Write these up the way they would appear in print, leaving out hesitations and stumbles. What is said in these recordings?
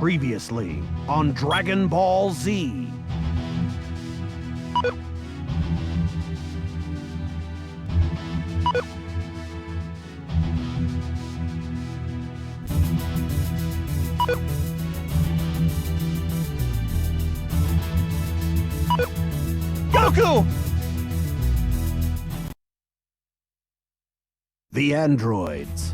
Previously on Dragon Ball Z. Goku! The androids.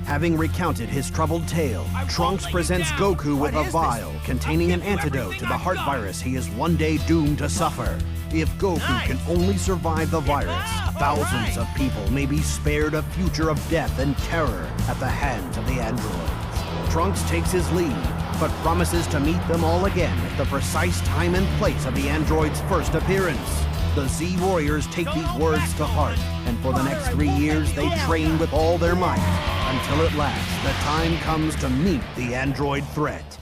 Having recounted his troubled tale, Trunks presents Goku with a vial containing an antidote to the heart virus he is one day doomed to suffer. If Goku can only survive the virus, thousands of people may be spared a future of death and terror at the hands of the androids. Trunks takes his leave, but promises to meet them all again at the precise time and place of the androids' first appearance. The Z Warriors take these words to heart, and for the next 3 years they train with all their might, until at last the time comes to meet the android threat.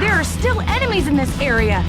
There are still enemies in this area!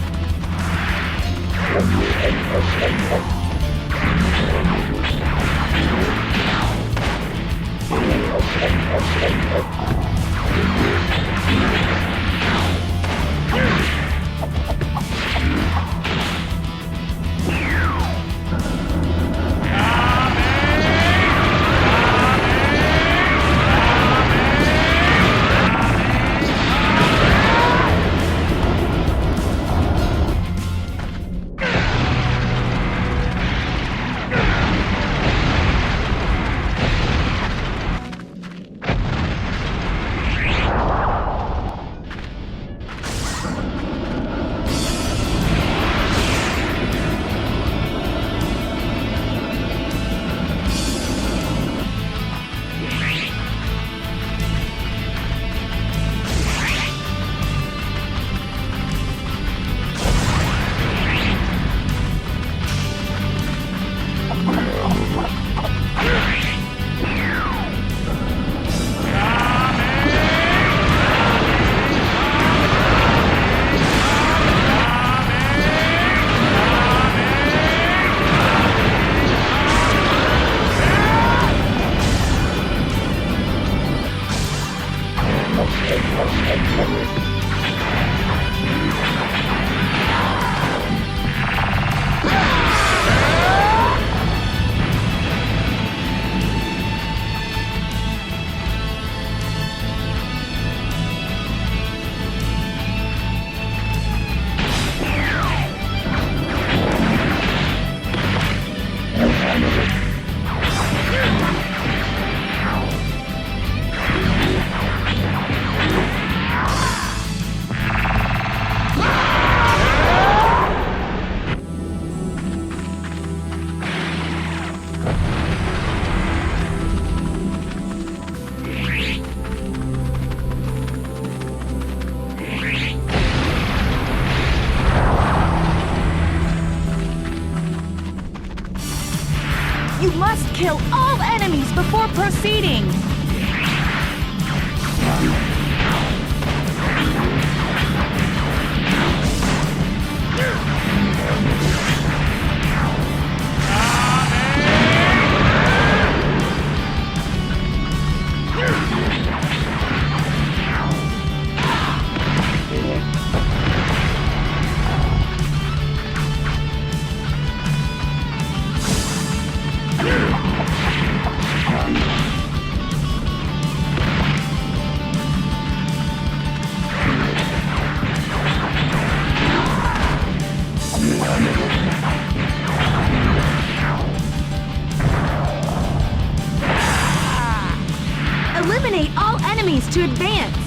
You must kill all enemies before proceeding! Eliminate all enemies to advance!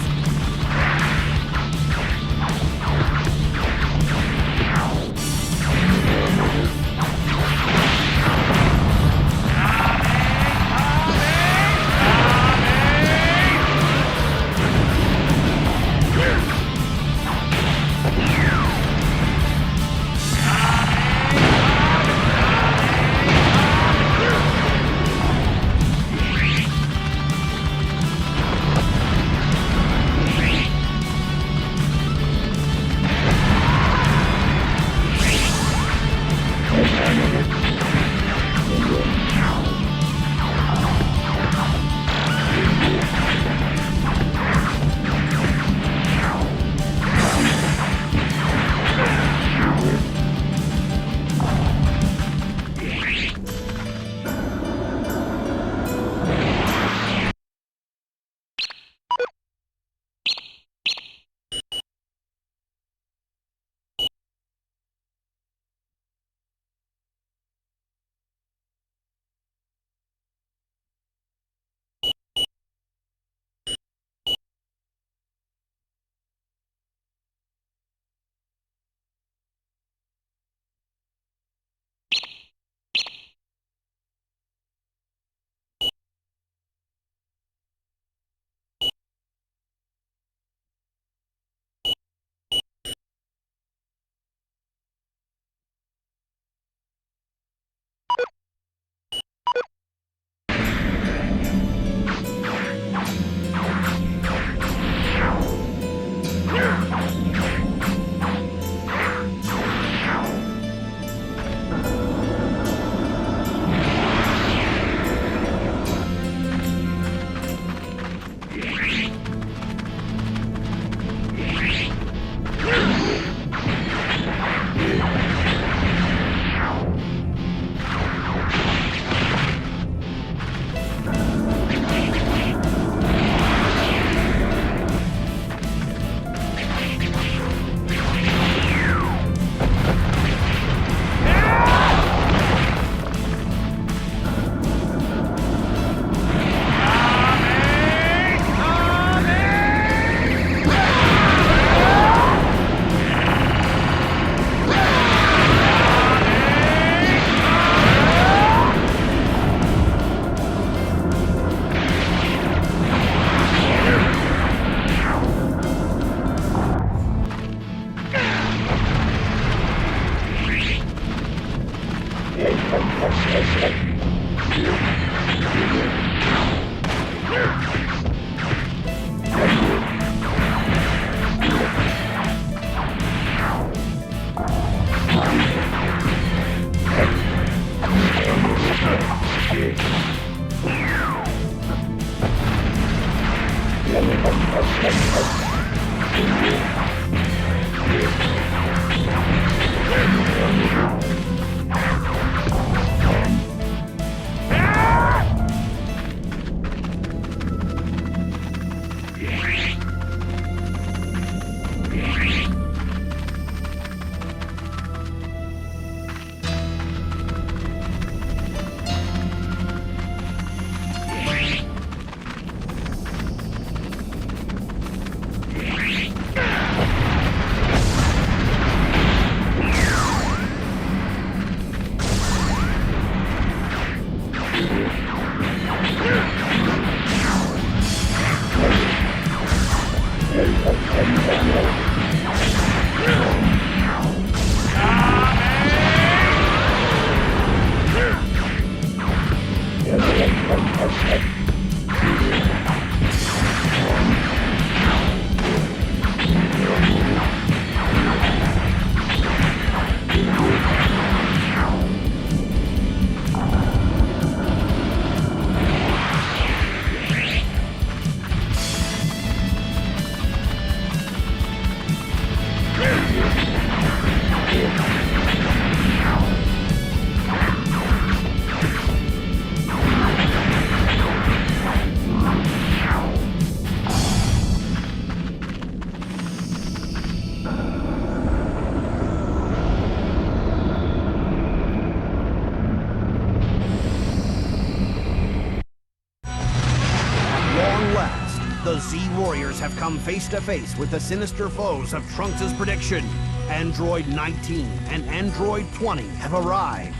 The Z-Warriors have come face to face with the sinister foes of Trunks' prediction. Android 19 and Android 20 have arrived.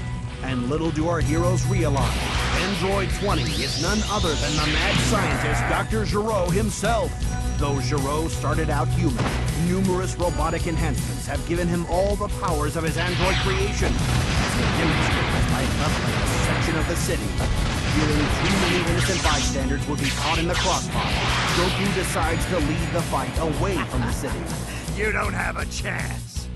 And little do our heroes realize, Android 20 is none other than the mad scientist Dr. Gero himself. Though Gero started out human, numerous robotic enhancements have given him all the powers of his android creation, as he demonstrates by leveling a section of the city. Feeling too many innocent bystanders would be caught in the crossfire, Goku decides to lead the fight away from the city. You don't have a chance.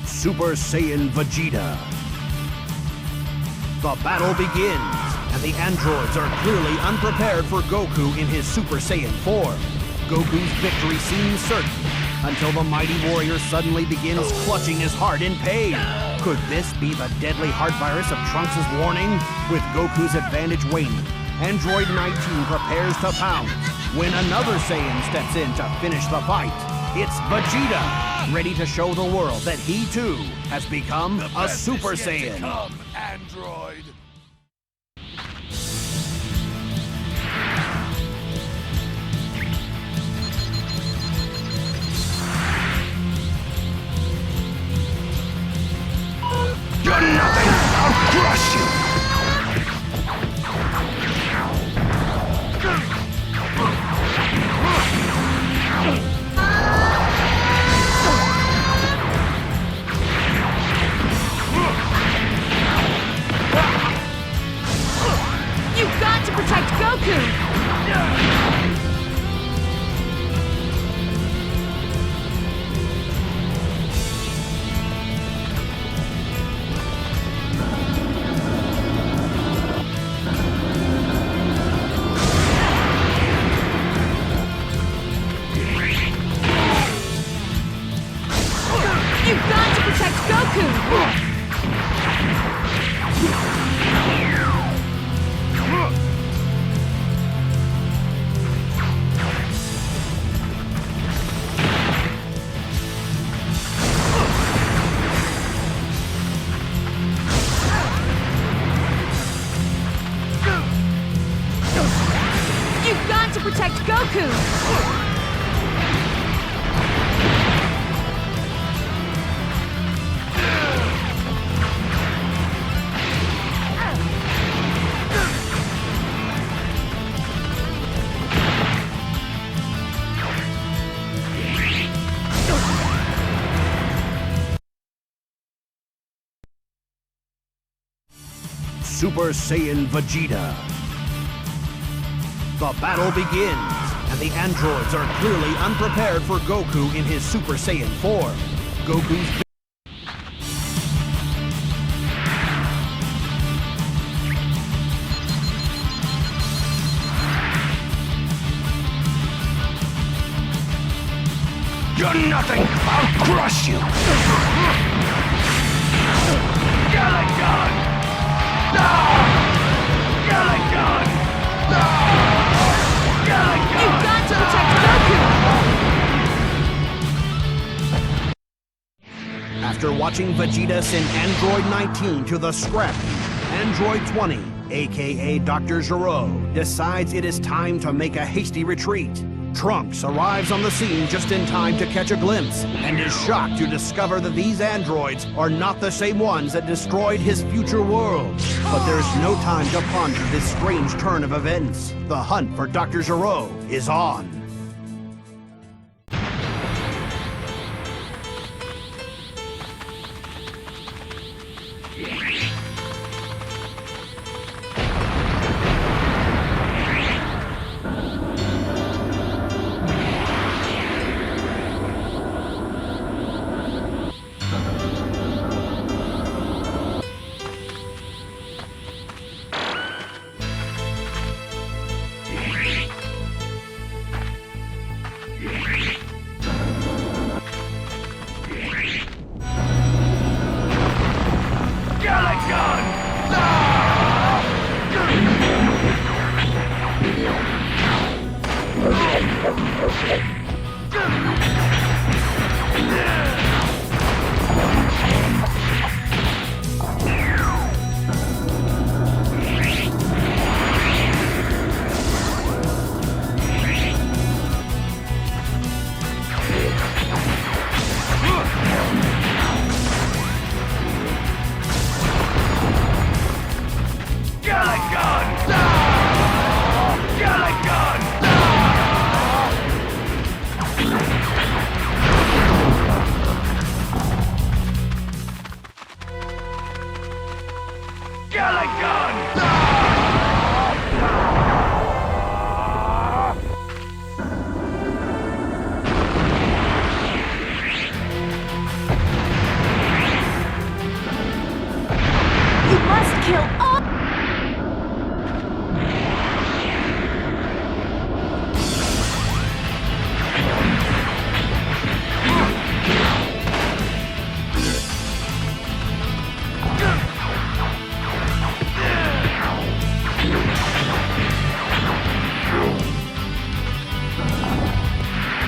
Super Saiyan Vegeta. The battle begins, and the androids are clearly unprepared for Goku in his Super Saiyan form. Goku's victory seems certain, until the mighty warrior suddenly begins clutching his heart in pain. Could this be the deadly heart virus of Trunks' warning? With Goku's advantage waning, Android 19 prepares to pounce, when another Saiyan steps in to finish the fight. It's Vegeta, ready to show the world that he too has become a Super Saiyan. Come, Android. You're nothing! I'll crush you! You've got to protect Goku! You've got to protect Goku! You've got to protect Goku! Super Saiyan Vegeta. The battle begins, and the androids are clearly unprepared for Goku in his Super Saiyan form. Goku's You're nothing! I'll crush you! Galagon! No! Galagon! No! Galagon! You've got to protect Goku! After watching Vegeta send Android 19 to the scrap heap, Android 20, aka Dr. Gero, decides it is time to make a hasty retreat. Trunks arrives on the scene just in time to catch a glimpse, and is shocked to discover that these androids are not the same ones that destroyed his future world. But there's no time to ponder this strange turn of events. The hunt for Dr. Gero is on. You must kill all...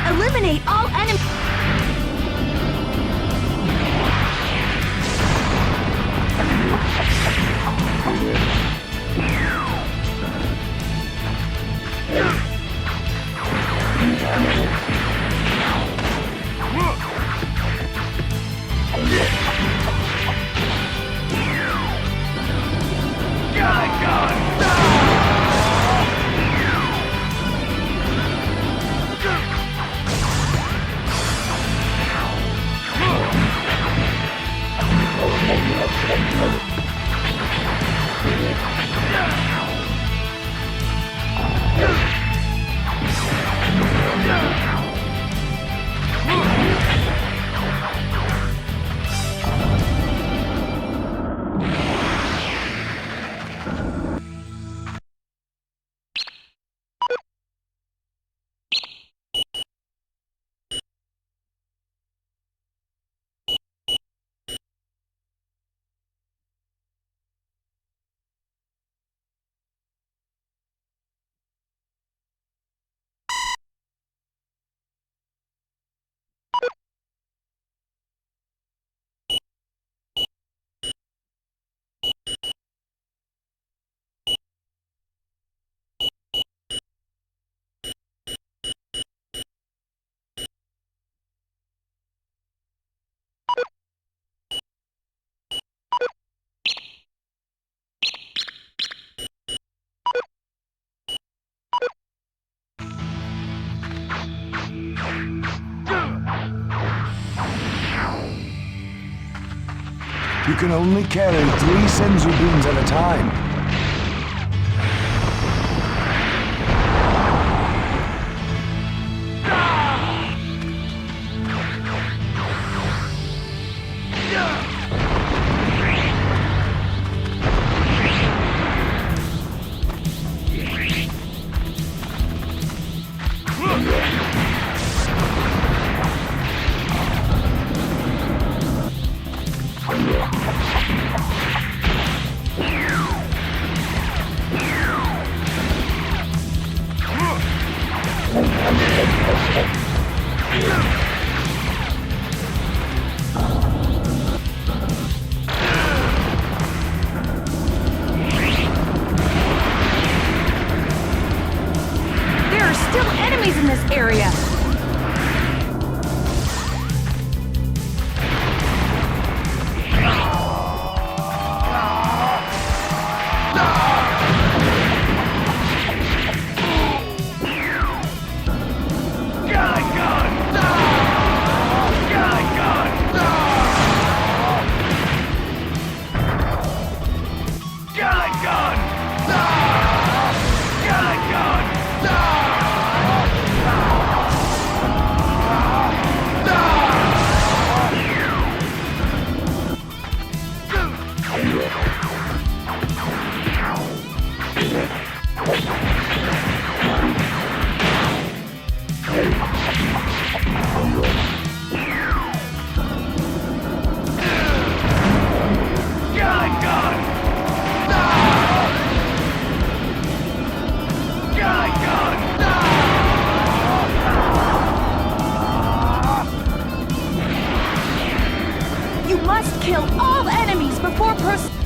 Eliminate all enemies. You can only carry 3 Senzu beams at a time. There are still enemies in this area. You must kill all enemies before proceeding.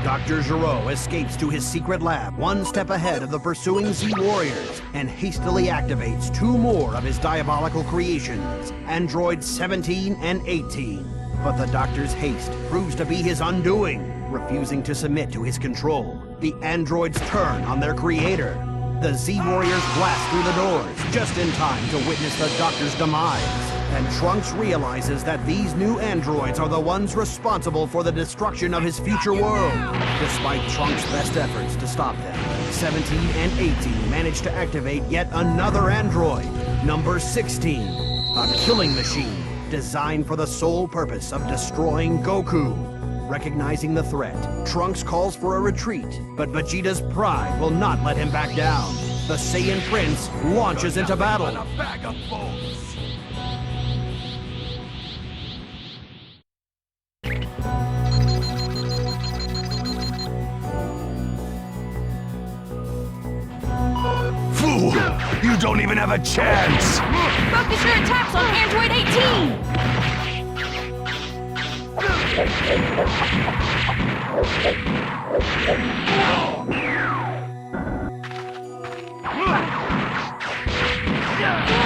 Dr. Gero escapes to his secret lab, one step ahead of the pursuing Z-Warriors, and hastily activates 2 more of his diabolical creations, androids 17 and 18. But the Doctor's haste proves to be his undoing. Refusing to submit to his control, the androids turn on their creator. The Z-Warriors blast through the doors, just in time to witness the Doctor's demise. And Trunks realizes that these new androids are the ones responsible for the destruction of his future world. Despite Trunks' best efforts to stop them, 17 and 18 manage to activate yet another android, number 16, a killing machine designed for the sole purpose of destroying Goku. Recognizing the threat, Trunks calls for a retreat, but Vegeta's pride will not let him back down. The Saiyan Prince launches into battle. A bag of bones. Fool! You don't even have a chance! Focus your attacks on Android 18! Yeah!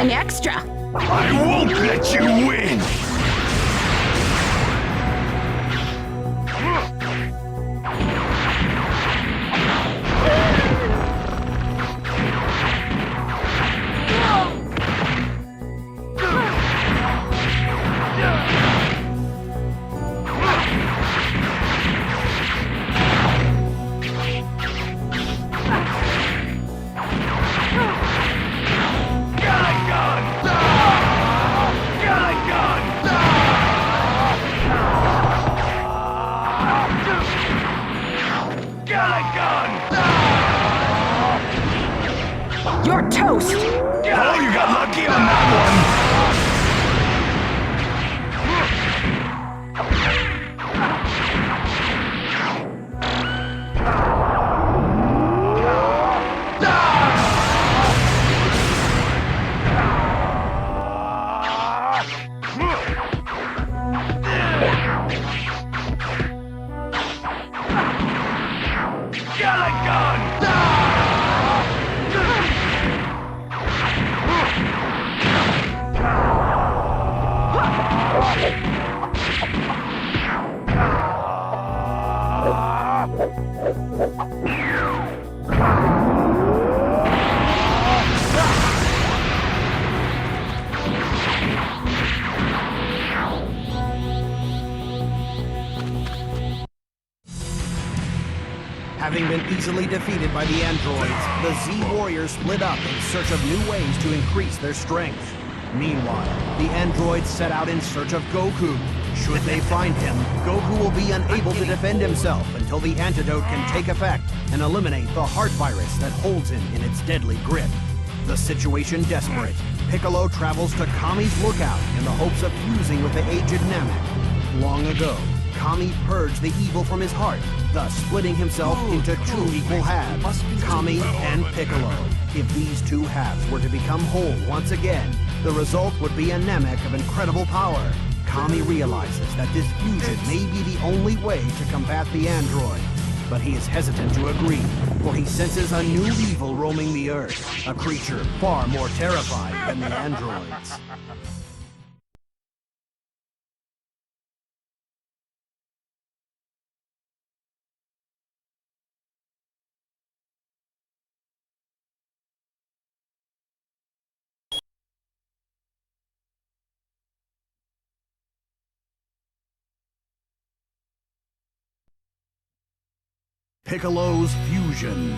something extra. I won't let you win! You're toast! Oh, you got lucky on that Having been easily defeated by the androids, the Z-Warriors split up in search of new ways to increase their strength. Meanwhile, the androids set out in search of Goku. Should they find him, Goku will be unable to defend himself until the antidote can take effect and eliminate the heart virus that holds him in its deadly grip. The situation desperate, Piccolo travels to Kami's lookout in the hopes of fusing with the aged Namek. Long ago, Kami purged the evil from his heart, thus splitting himself into two equal halves, Kami and Piccolo. If these two halves were to become whole once again, the result would be a Namek of incredible power. Kami realizes that this fusion may be the only way to combat the android, but he is hesitant to agree, for he senses a new evil roaming the Earth, a creature far more terrifying than the androids. Piccolo's fusion.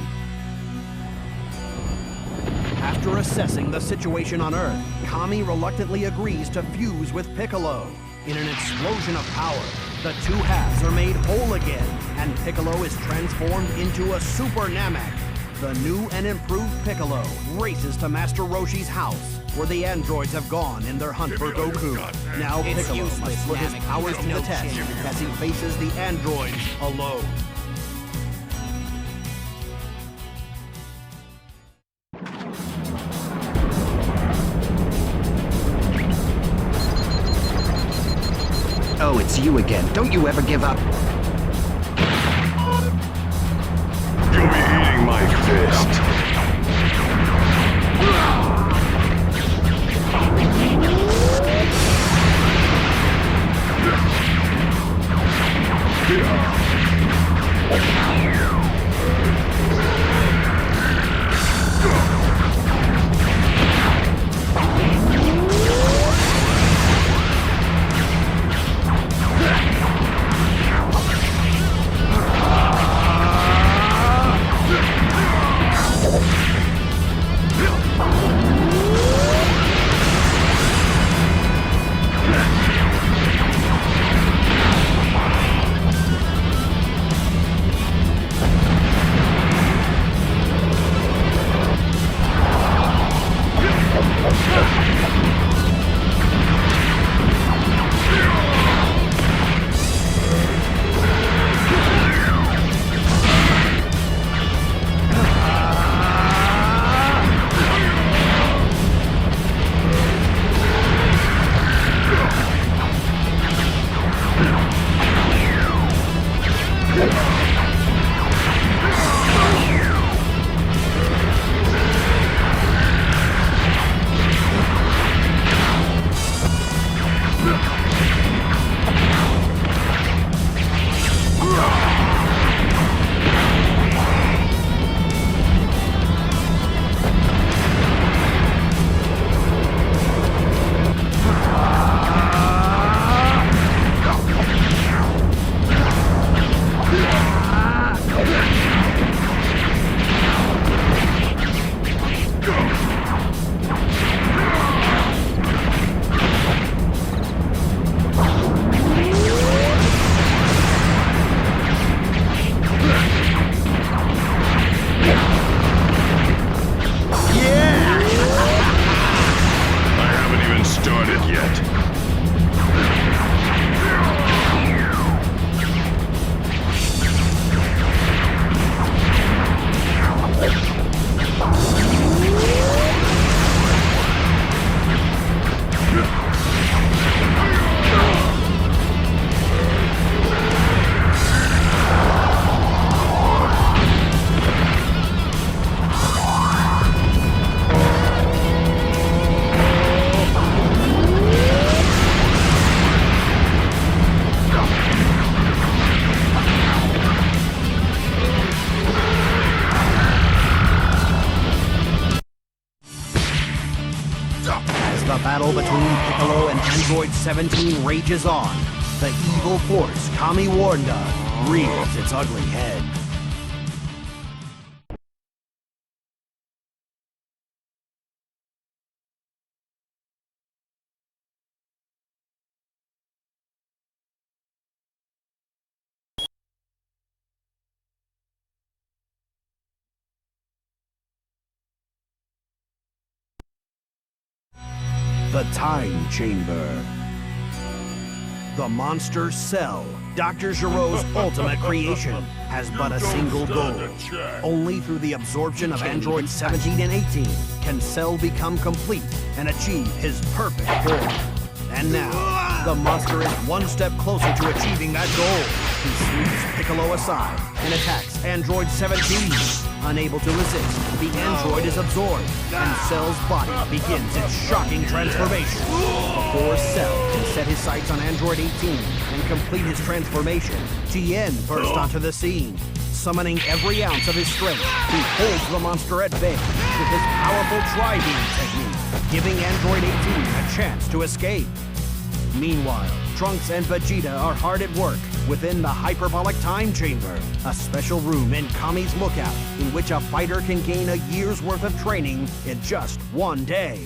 After assessing the situation on Earth, Kami reluctantly agrees to fuse with Piccolo. In an explosion of power, the two halves are made whole again, and Piccolo is transformed into a Super Namek. The new and improved Piccolo races to Master Roshi's house, where the androids have gone in their hunt for Goku. Now Piccolo must put his powers to the test as he faces the androids alone. Oh, it's you again. Don't you ever give up. You'll be eating my fist. battle between Piccolo and Android 17 rages on. The evil force, Kami Warnda, rears its ugly head. The Time Chamber. The monster Cell, Dr. Giro's ultimate creation, has but a single goal. Only through the absorption of androids 17 and 18 can Cell become complete and achieve his perfect form. And now, the monster is one step closer to achieving that goal. He sweeps Piccolo aside and attacks Android 17. Unable to resist, the android is absorbed, and Cell's body begins its shocking transformation. Before Cell can set his sights on Android 18 and complete his transformation, Tien burst onto the scene. Summoning every ounce of his strength, he holds the monster at bay with his powerful tri-beam technique, giving Android 18 a chance to escape. Meanwhile, Trunks and Vegeta are hard at work within the Hyperbolic Time Chamber, a special room in Kami's Lookout in which a fighter can gain a year's worth of training in just one day.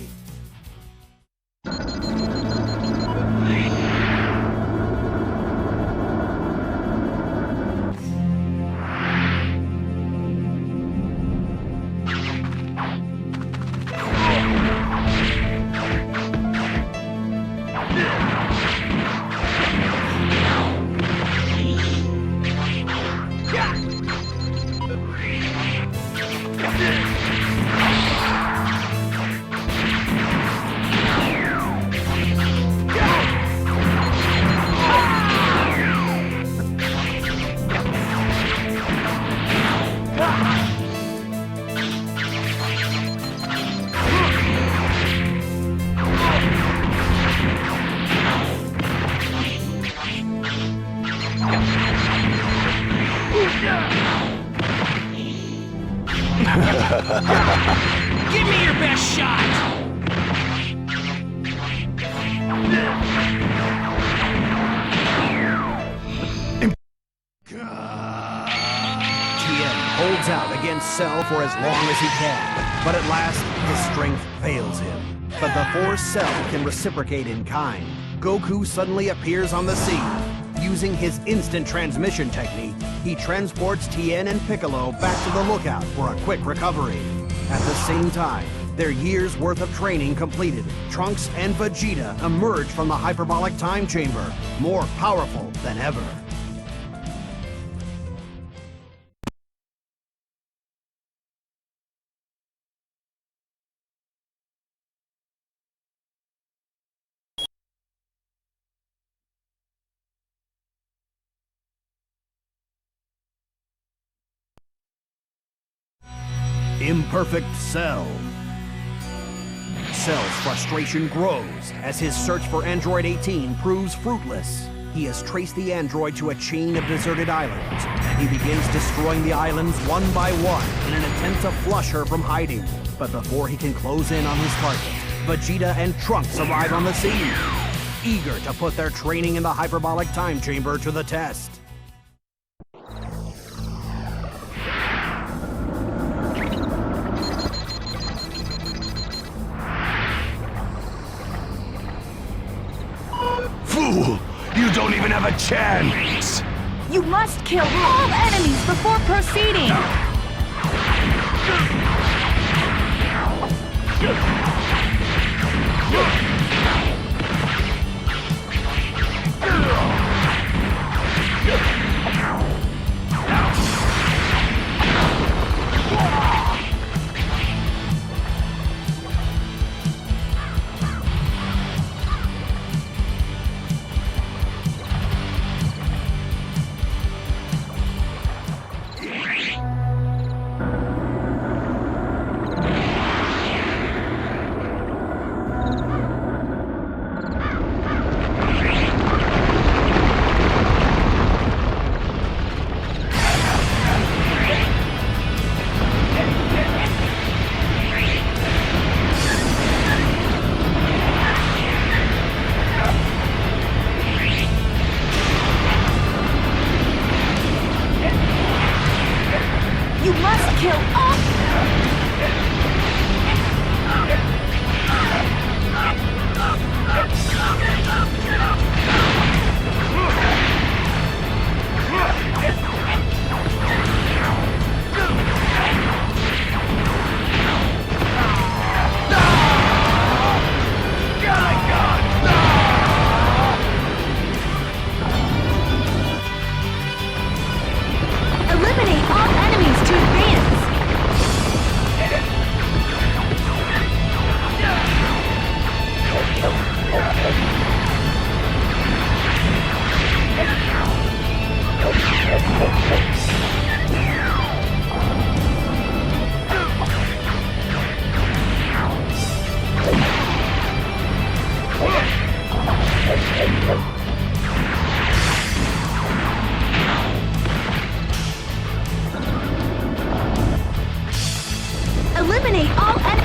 Give me your best shot! Tien holds out against Cell for as long as he can, but at last, his strength fails him. But before Cell can reciprocate in kind, Goku suddenly appears on the scene. Using his instant transmission technique, he transports Tien and Piccolo back to the Lookout for a quick recovery. At the same time, their year's worth of training completed, Trunks and Vegeta emerge from the Hyperbolic Time Chamber, more powerful than ever. Imperfect Cell. Cell's frustration grows as his search for Android 18 proves fruitless. He has traced the android to a chain of deserted islands, and he begins destroying the islands one by one in an attempt to flush her from hiding. But before he can close in on his target, Vegeta and Trunks arrive on the scene, eager to put their training in the Hyperbolic Time Chamber to the test. Fool! You don't even have a chance! You must kill all enemies before proceeding! You must kill all... Eliminate all enemies to advance! Eliminate all enemies!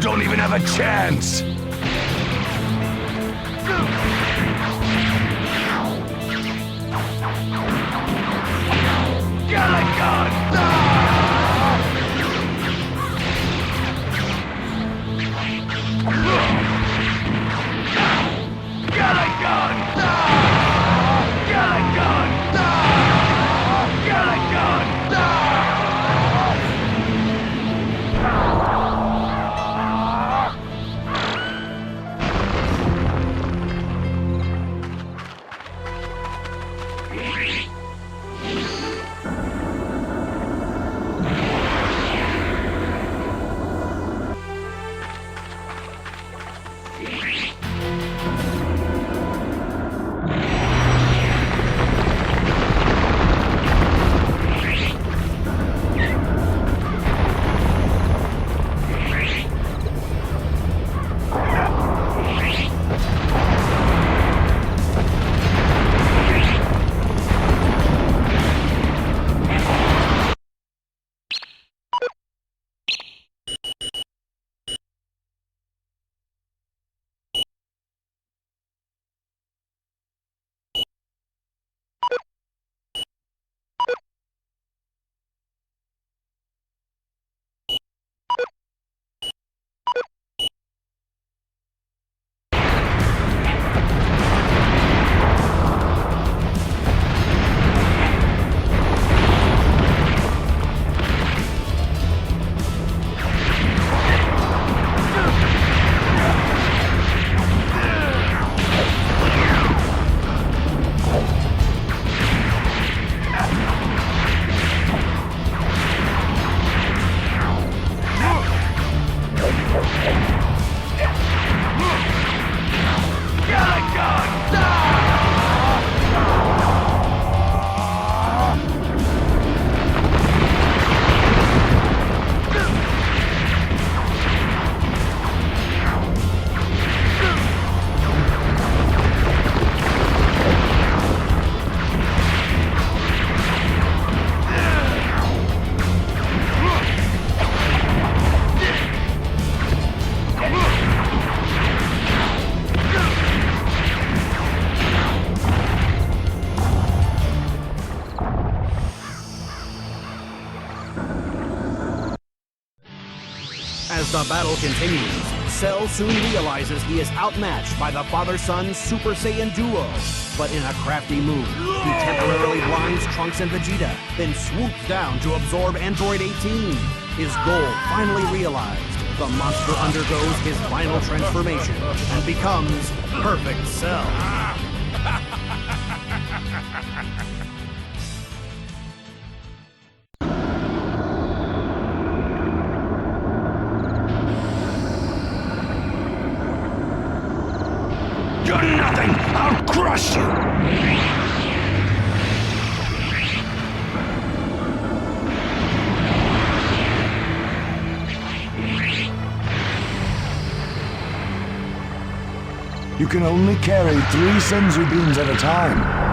Don't even have a chance! As the battle continues, Cell soon realizes he is outmatched by the father-son Super Saiyan duo. But in a crafty move, he temporarily blinds Trunks and Vegeta, then swoops down to absorb Android 18. His goal finally realized, the monster undergoes his final transformation and becomes Perfect Cell. You're nothing! I'll crush you! You can only carry 3 senzu beams at a time.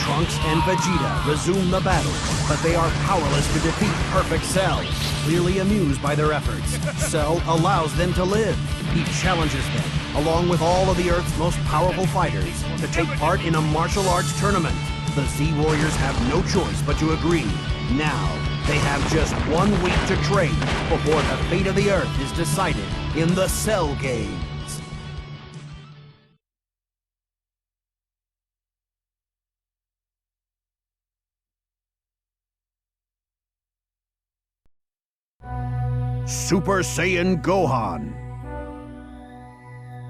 Trunks and Vegeta resume the battle, but they are powerless to defeat Perfect Cell. Clearly amused by their efforts, Cell allows them to live. He challenges them, along with all of the Earth's most powerful fighters, to take part in a martial arts tournament. The Z-Warriors have no choice but to agree. Now, they have just 1 week to train before the fate of the Earth is decided in the Cell Games. Super Saiyan Gohan.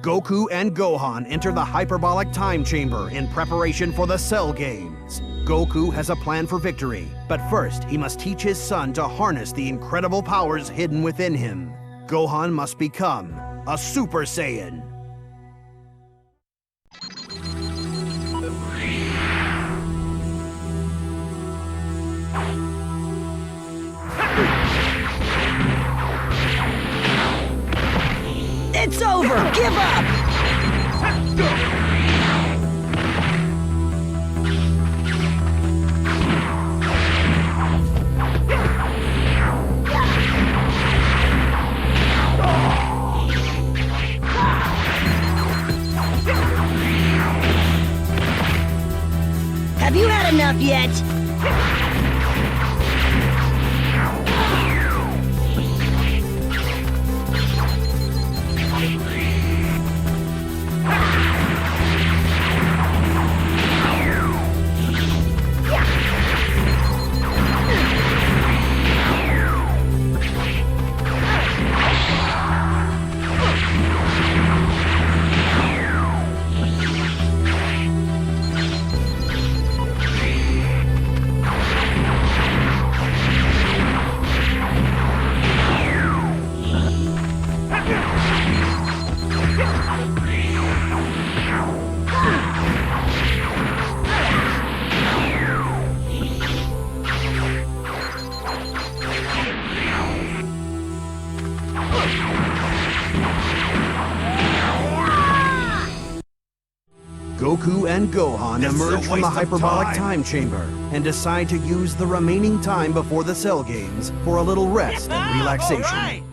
Goku and Gohan enter the hyperbolic time chamber in preparation for the Cell Games. Goku has a plan for victory, but first he must teach his son to harness the incredible powers hidden within him. Gohan must become a Super Saiyan. It's over! Give up! Have you had enough yet? Goku and Gohan emerge from the hyperbolic time chamber and decide to use the remaining time before the Cell Games for a little rest and relaxation.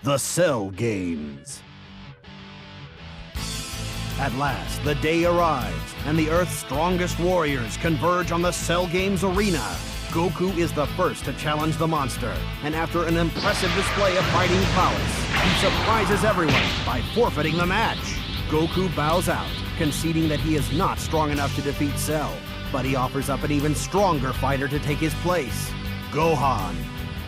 The Cell Games. At last, the day arrives, and the Earth's strongest warriors converge on the Cell Games arena. Goku is the first to challenge the monster, and after an impressive display of fighting prowess, he surprises everyone by forfeiting the match. Goku bows out, conceding that he is not strong enough to defeat Cell. but he offers up an even stronger fighter to take his place, Gohan.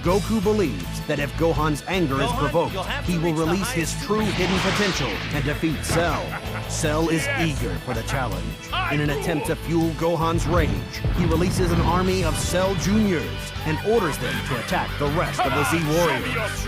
Goku believes that if Gohan's anger is provoked, he will release his true hidden potential and defeat Cell. Cell is eager for the challenge. In an attempt to fuel Gohan's rage, he releases an army of Cell Juniors and orders them to attack the rest of the Z Warriors.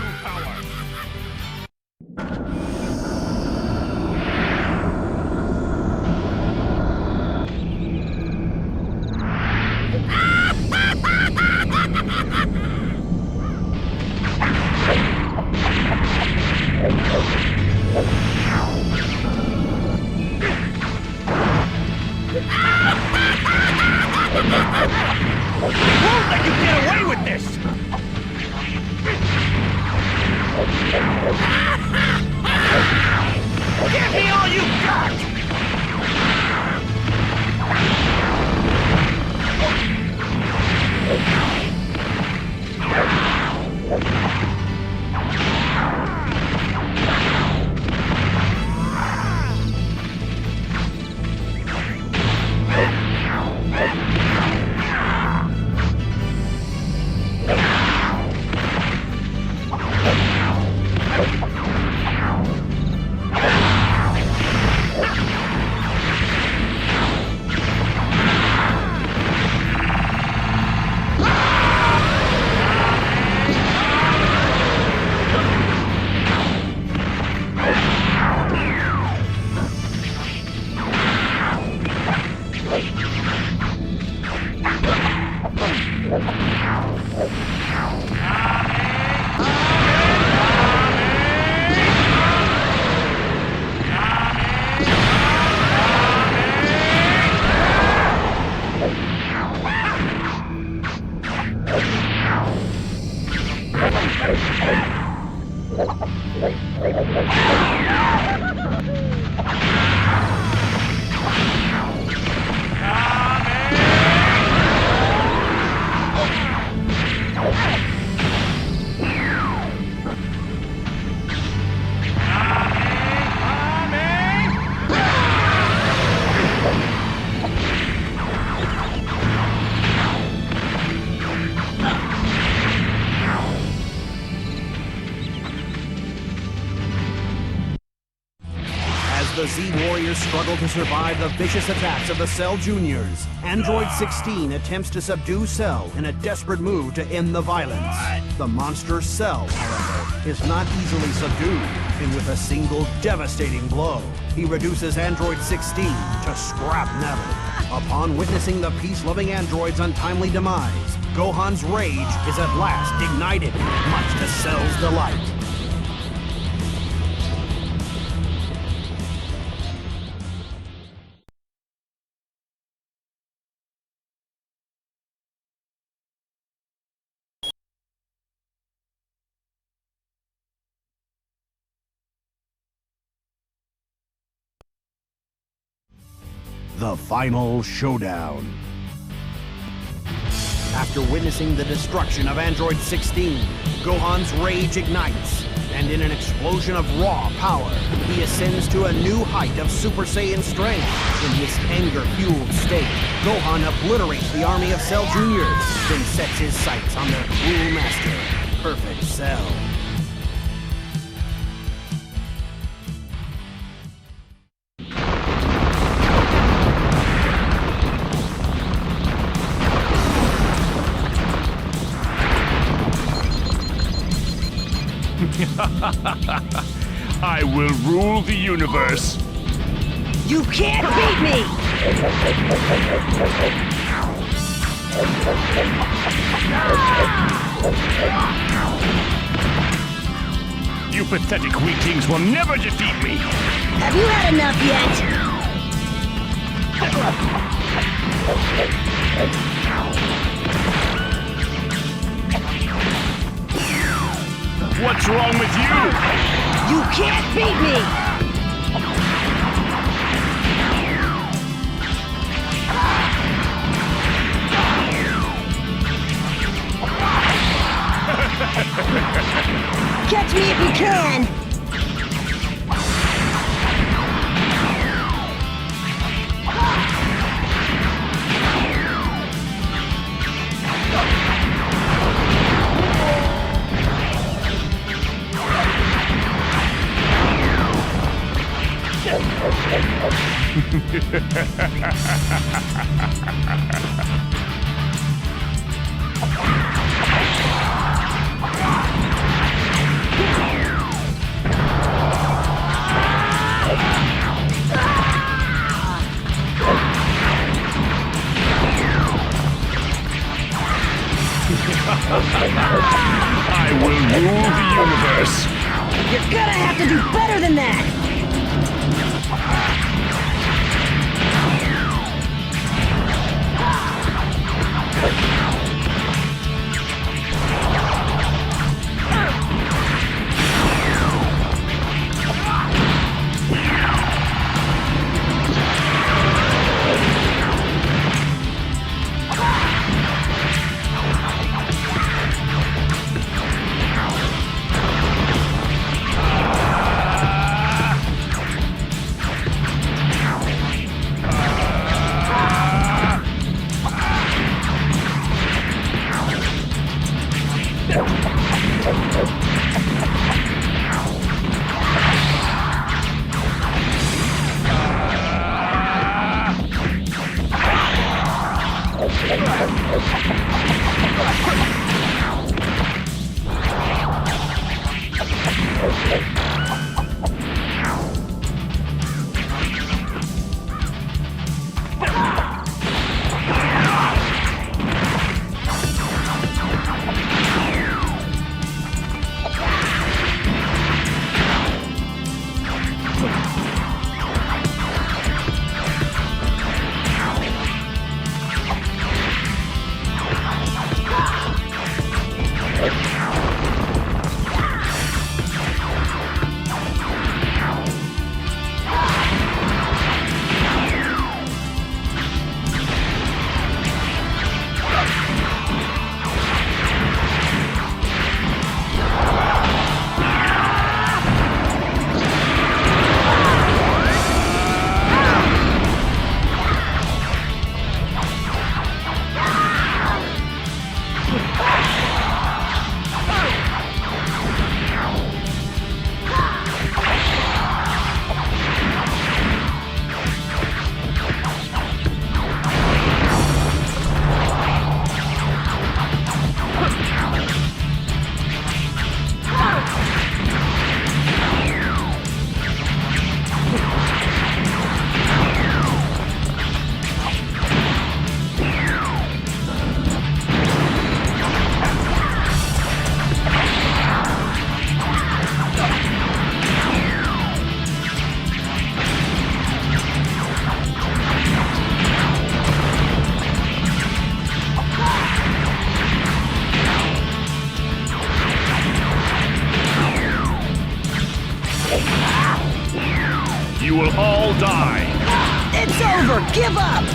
Won't let you get away with this! Give me all you got! The Z Warriors struggle to survive the vicious attacks of the Cell Juniors. Android 16 attempts to subdue Cell in a desperate move to end the violence. The monster Cell, however, is not easily subdued, and with a single devastating blow, he reduces Android 16 to scrap metal. Upon witnessing the peace-loving android's untimely demise, Gohan's rage is at last ignited, much to Cell's delight. The final showdown. After witnessing the destruction of Android 16, Gohan's rage ignites, and in an explosion of raw power, he ascends to a new height of Super Saiyan strength. In this anger-fueled state, Gohan obliterates the army of Cell Juniors, then sets his sights on their cruel master, Perfect Cell. I will rule the universe. You can't beat me! You pathetic weaklings will never defeat me. Have you had enough yet? What's wrong with you? You can't beat me! Catch me if you can! I will rule the universe. You're gonna have to do better than that! You will all die. It's over! Give up!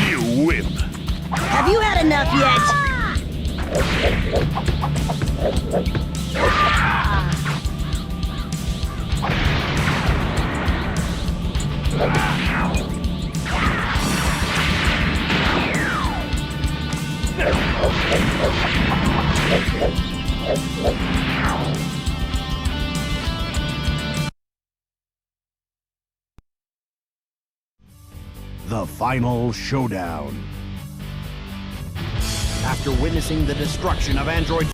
You win. Have you had enough yet? The final showdown. After witnessing the destruction of Android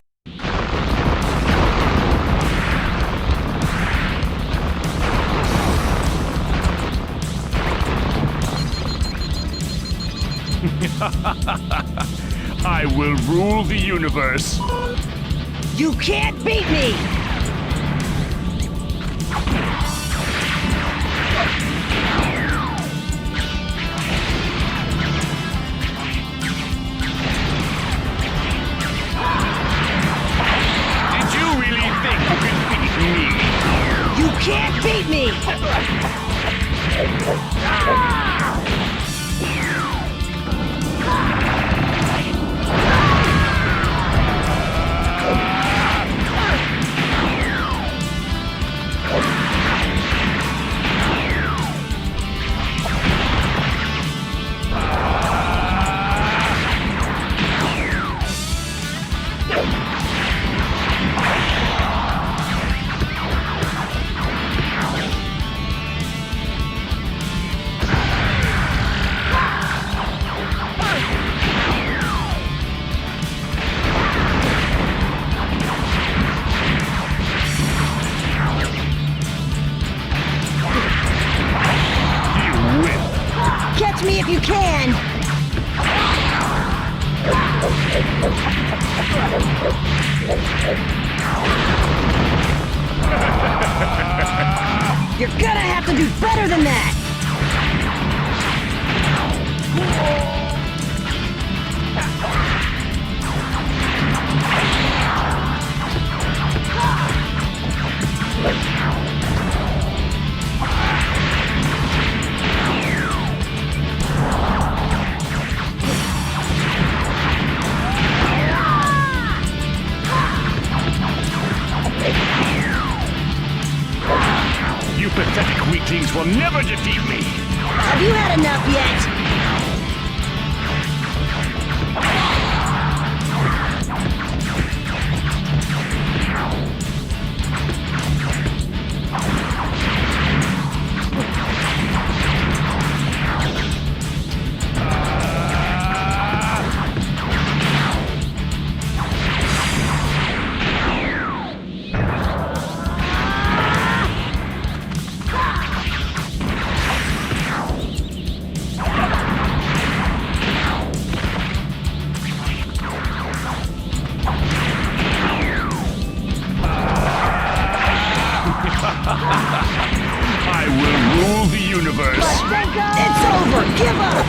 I will rule the universe. You can't beat me! Did you really think you could beat me? You can't beat me! if you can! You're gonna have to do better than that! You pathetic weaklings will never defeat me! Have you had enough yet? I will rule the universe! It's over! Give up!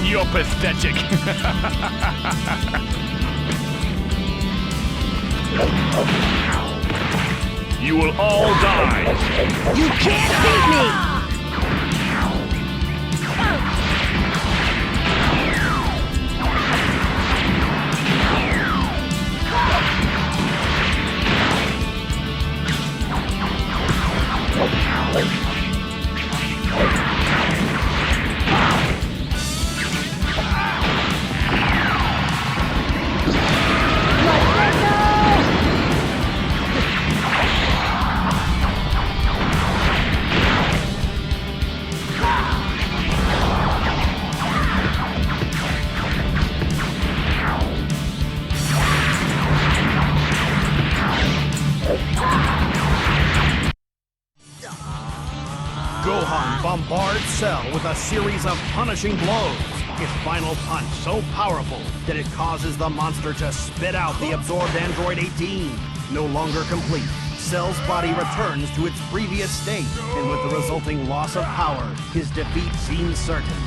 You're pathetic! You will all die! You can't beat me! Gohan bombards Cell with a series of punishing blows. His final punch so powerful that it causes the monster to spit out the absorbed Android 18. No longer complete, Cell's body returns to its previous state, and with the resulting loss of power, his defeat seems certain.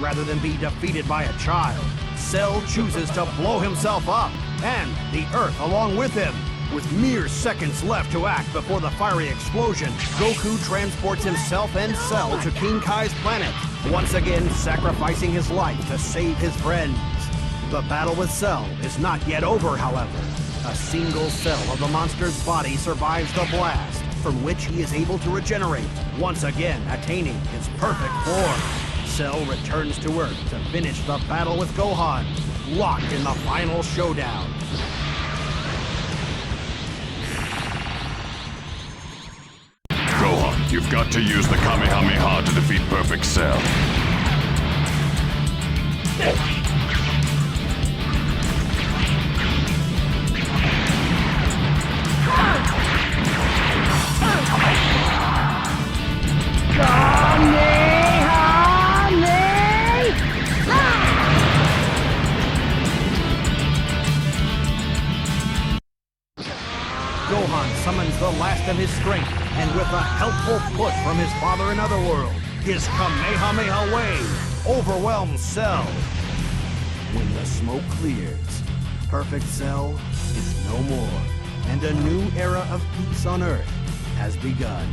Rather than be defeated by a child, Cell chooses to blow himself up, and the Earth along with him. With mere seconds left to act before the fiery explosion, Goku transports himself and Cell to King Kai's planet, once again sacrificing his life to save his friends. The battle with Cell is not yet over, however. A single cell of the monster's body survives the blast, from which he is able to regenerate, once again attaining his perfect form. Cell returns to Earth to finish the battle with Gohan, locked in the final showdown. Gohan, you've got to use the Kamehameha to defeat Perfect Cell. Gohan summons the last of his strength, and with a helpful push from his father in Otherworld, his Kamehameha wave overwhelms Cell. When the smoke clears, Perfect Cell is no more, and a new era of peace on Earth has begun.